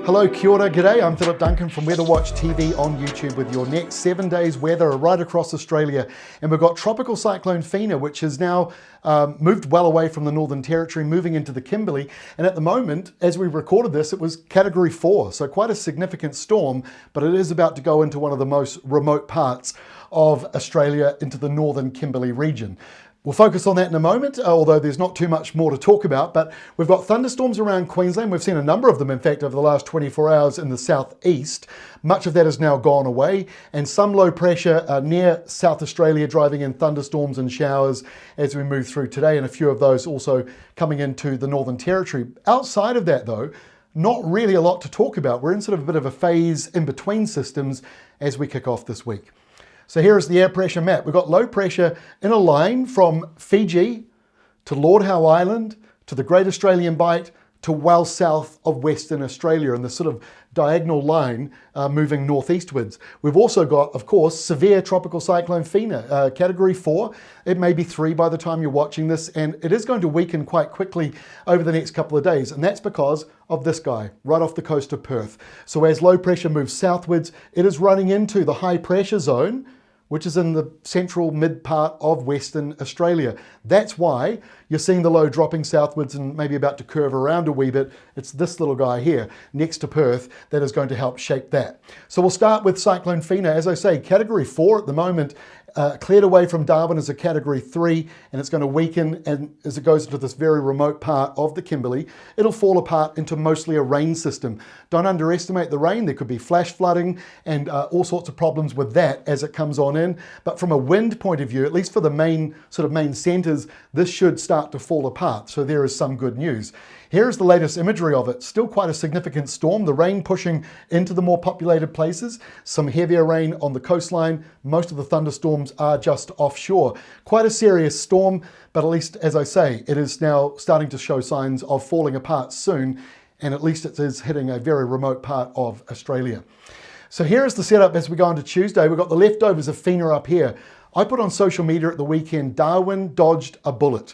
Hello, kia ora, g'day. I'm Philip Duncan from Weather Watch TV on YouTube with your next 7 days weather right across Australia. And we've got Tropical Cyclone Fina, which has now moved well away from the Northern Territory, moving into the Kimberley. And at the moment, as we recorded this, it was Category 4, so quite a significant storm, but it is about to go into one of the most remote parts of Australia, into the northern Kimberley region. We'll focus on that in a moment, although there's not too much more to talk about. But we've got thunderstorms around Queensland. We've seen a number of them, in fact, over the last 24 hours in the southeast. Much of that has now gone away, and some low pressure near South Australia driving in thunderstorms and showers as we move through today, and a few of those also coming into the Northern Territory. Outside of that, though, not really a lot to talk about. We're in sort of a bit of a phase in between systems as we kick off this week. So here is the air pressure map. We've got low pressure in a line from Fiji to Lord Howe Island to the Great Australian Bight to well south of Western Australia, in this sort of diagonal line moving northeastwards. We've also got, of course, Severe Tropical Cyclone Fina, Category 4. It may be 3 by the time you're watching this, and it is going to weaken quite quickly over the next couple of days, and that's because of this guy right off the coast of Perth. So as low pressure moves southwards, it is running into the high pressure zone, which is in the central mid part of Western Australia. That's why you're seeing the low dropping southwards and maybe about to curve around a wee bit. It's this little guy here next to Perth that is going to help shape that. So we'll start with Cyclone Fina. As I say, Category 4 at the moment, cleared away from Darwin as a Category 3, and it's going to weaken, and as it goes into this very remote part of the Kimberley, it'll fall apart into mostly a rain system. Don't underestimate the rain. There could be flash flooding and all sorts of problems with that as it comes on in. But from a wind point of view, at least for the main centres, this should start to fall apart. So there is some good news. Here's the latest imagery of it. Still quite a significant storm. The rain pushing into the more populated places. Some heavier rain on the coastline. Most of the thunderstorms are just offshore. Quite a serious storm, but at least, as I say, it is now starting to show signs of falling apart soon, and at least it is hitting a very remote part of Australia. So here is the setup as we go into Tuesday. We've got the leftovers of Fina up here. I put on social media at the weekend, Darwin dodged a bullet.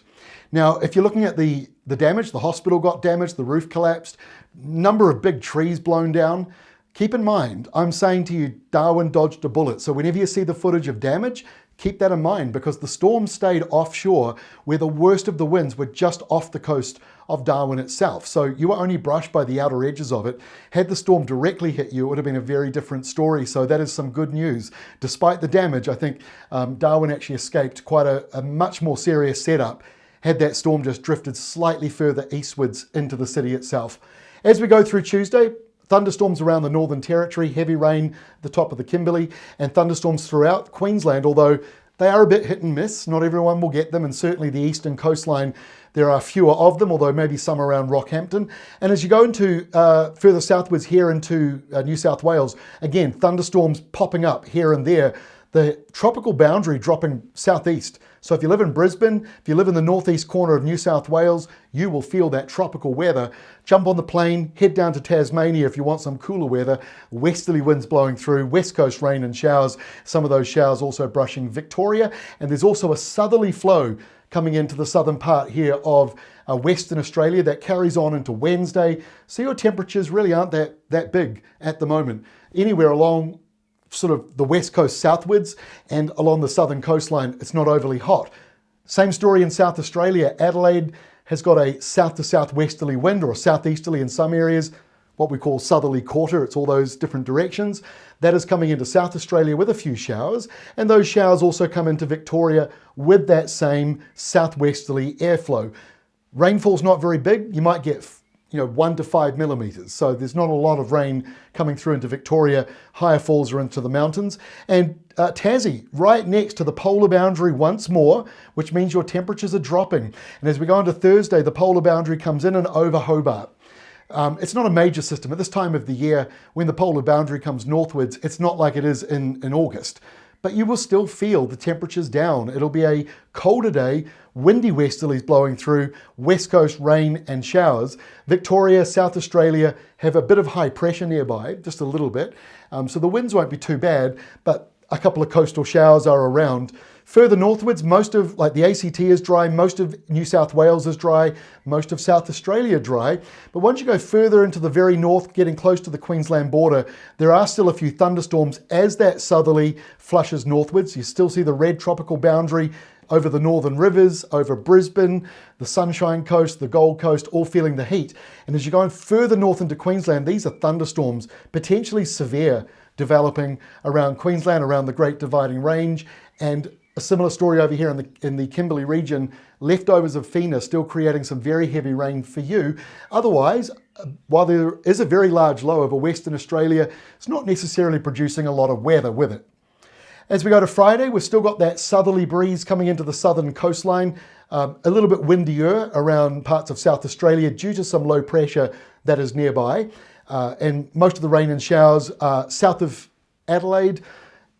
Now, if you're looking at the damage, the hospital got damaged, the roof collapsed, number of big trees blown down. Keep in mind, I'm saying to you, Darwin dodged a bullet. So whenever you see the footage of damage, keep that in mind, because the storm stayed offshore where the worst of the winds were just off the coast of Darwin itself. So you were only brushed by the outer edges of it. Had the storm directly hit you, it would have been a very different story. So that is some good news. Despite the damage, I think Darwin actually escaped quite a much more serious setup had that storm just drifted slightly further eastwards into the city itself. As we go through Tuesday, thunderstorms around the Northern Territory, heavy rain at the top of the Kimberley, and thunderstorms throughout Queensland, although they are a bit hit and miss. Not everyone will get them, and certainly the eastern coastline, there are fewer of them, although maybe some around Rockhampton. And as you go into further southwards here into New South Wales, again, thunderstorms popping up here and there. The tropical boundary dropping southeast. So if you live in Brisbane, if you live in the northeast corner of New South Wales, you will feel that tropical weather. Jump on the plane, head down to Tasmania if you want some cooler weather. Westerly winds blowing through, west coast rain and showers. Some of those showers also brushing Victoria. And there's also a southerly flow coming into the southern part here of Western Australia that carries on into Wednesday. So your temperatures really aren't that big at the moment. Anywhere along sort of the west coast southwards and along the southern coastline, it's not overly hot. Same story in South Australia. Adelaide has got a south to southwesterly wind, or a southeasterly in some areas, what we call southerly quarter. It's all those different directions. That is coming into South Australia with a few showers, and those showers also come into Victoria with that same southwesterly airflow. Rainfall's not very big. You might get 1 to 5 millimeters. So there's not a lot of rain coming through into Victoria. Higher falls are into the mountains. And Tassie, right next to the polar boundary once more, which means your temperatures are dropping. And as we go into Thursday, the polar boundary comes in and over Hobart. It's not a major system. At this time of the year, when the polar boundary comes northwards, it's not like it is in August. But you will still feel the temperatures down. It'll be a colder day, windy westerlies blowing through, west coast rain and showers. Victoria, South Australia have a bit of high pressure nearby, just a little bit. So the winds won't be too bad, but a couple of coastal showers are around. Further northwards, most of like the ACT is dry, most of New South Wales is dry, most of South Australia dry. But once you go further into the very north, getting close to the Queensland border, there are still a few thunderstorms as that southerly flushes northwards. You still see the red tropical boundary over the northern rivers, over Brisbane, the Sunshine Coast, the Gold Coast, all feeling the heat. And as you're going further north into Queensland, these are thunderstorms, potentially severe, developing around Queensland, around the Great Dividing Range, and a similar story over here in the Kimberley region, leftovers of Fina still creating some very heavy rain for you. Otherwise, while there is a very large low over Western Australia, it's not necessarily producing a lot of weather with it. As we go to Friday, we've still got that southerly breeze coming into the southern coastline, a little bit windier around parts of South Australia due to some low pressure that is nearby. And most of the rain and showers are south of Adelaide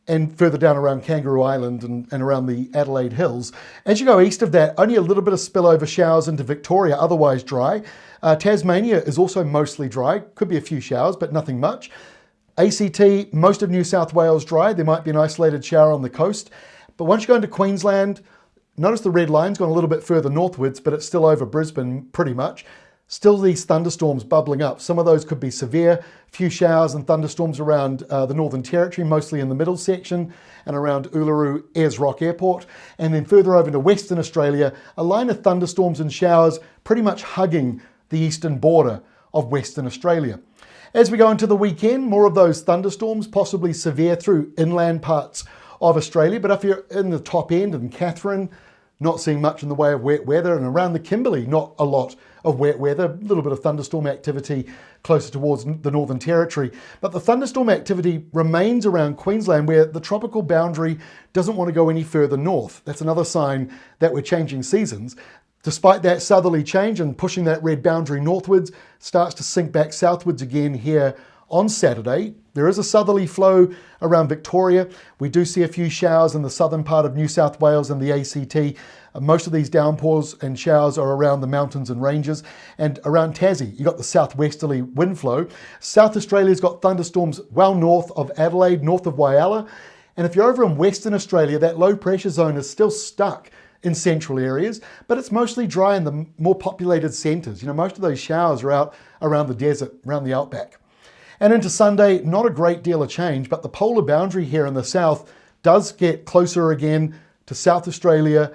and further down around Kangaroo Island and around the Adelaide Hills. As you go east of that, only a little bit of spillover showers into Victoria, otherwise dry. Tasmania is also mostly dry, could be a few showers, but nothing much. ACT, most of New South Wales dry. There might be an isolated shower on the coast. But once you go into Queensland, notice the red line's gone a little bit further northwards, but it's still over Brisbane pretty much. Still these thunderstorms bubbling up. Some of those could be severe. Few showers and thunderstorms around the Northern Territory, mostly in the middle section and around Uluru Ayers Rock Airport. And then further over to Western Australia, a line of thunderstorms and showers pretty much hugging the eastern border of Western Australia. As we go into the weekend, more of those thunderstorms, possibly severe through inland parts of Australia. But if you're in the top end in Katherine, not seeing much in the way of wet weather, and around the Kimberley, not a lot of wet weather, a little bit of thunderstorm activity closer towards the Northern Territory. But the thunderstorm activity remains around Queensland, where the tropical boundary doesn't want to go any further north. That's another sign that we're changing seasons. Despite that southerly change and pushing that red boundary northwards, starts to sink back southwards again here on Saturday. There is a southerly flow around Victoria. We do see a few showers in the southern part of New South Wales and the ACT. Most of these downpours and showers are around the mountains and ranges. And around Tassie, you've got the southwesterly wind flow. South Australia's got thunderstorms well north of Adelaide, north of Whyalla. And if you're over in Western Australia, that low pressure zone is still stuck in central areas, but it's mostly dry in the more populated centres. You know, most of those showers are out around the desert, around the outback. And into Sunday, not a great deal of change, but the polar boundary here in the south does get closer again to South Australia,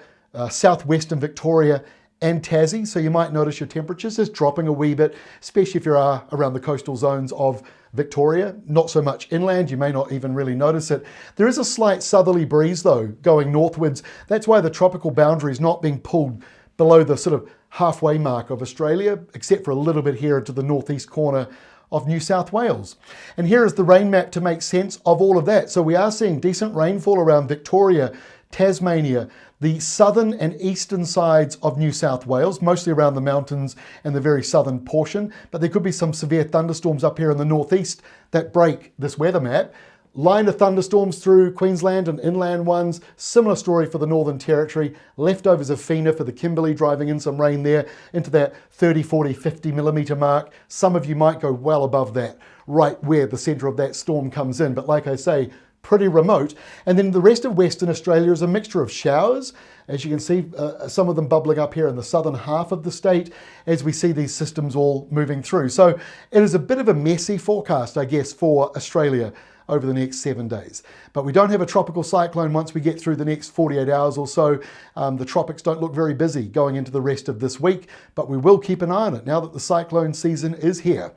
southwestern Victoria and Tassie. So you might notice your temperatures is dropping a wee bit, especially if you are around the coastal zones of Victoria. Not so much inland, you may not even really notice it. There is a slight southerly breeze though, going northwards. That's why the tropical boundary is not being pulled below the sort of halfway mark of Australia, except for a little bit here into the northeast corner of New South Wales. And here is the rain map to make sense of all of that. So we are seeing decent rainfall around Victoria, Tasmania, the southern and eastern sides of New South Wales, mostly around the mountains and the very southern portion. But there could be some severe thunderstorms up here in the northeast that break this weather map. Line of thunderstorms through Queensland and inland ones. Similar story for the Northern Territory. Leftovers of Fina for the Kimberley, driving in some rain there into that 30, 40, 50 millimetre mark. Some of you might go well above that, right where the centre of that storm comes in. But like I say, pretty remote. And then the rest of Western Australia is a mixture of showers. As you can see, some of them bubbling up here in the southern half of the state as we see these systems all moving through. So it is a bit of a messy forecast, I guess, for Australia over the next 7 days. But we don't have a tropical cyclone once we get through the next 48 hours or so. The tropics don't look very busy going into the rest of this week, but we will keep an eye on it now that the cyclone season is here.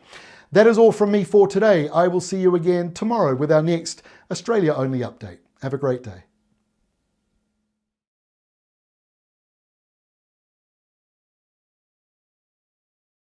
That is all from me for today. I will see you again tomorrow with our next Australia-only update. Have a great day.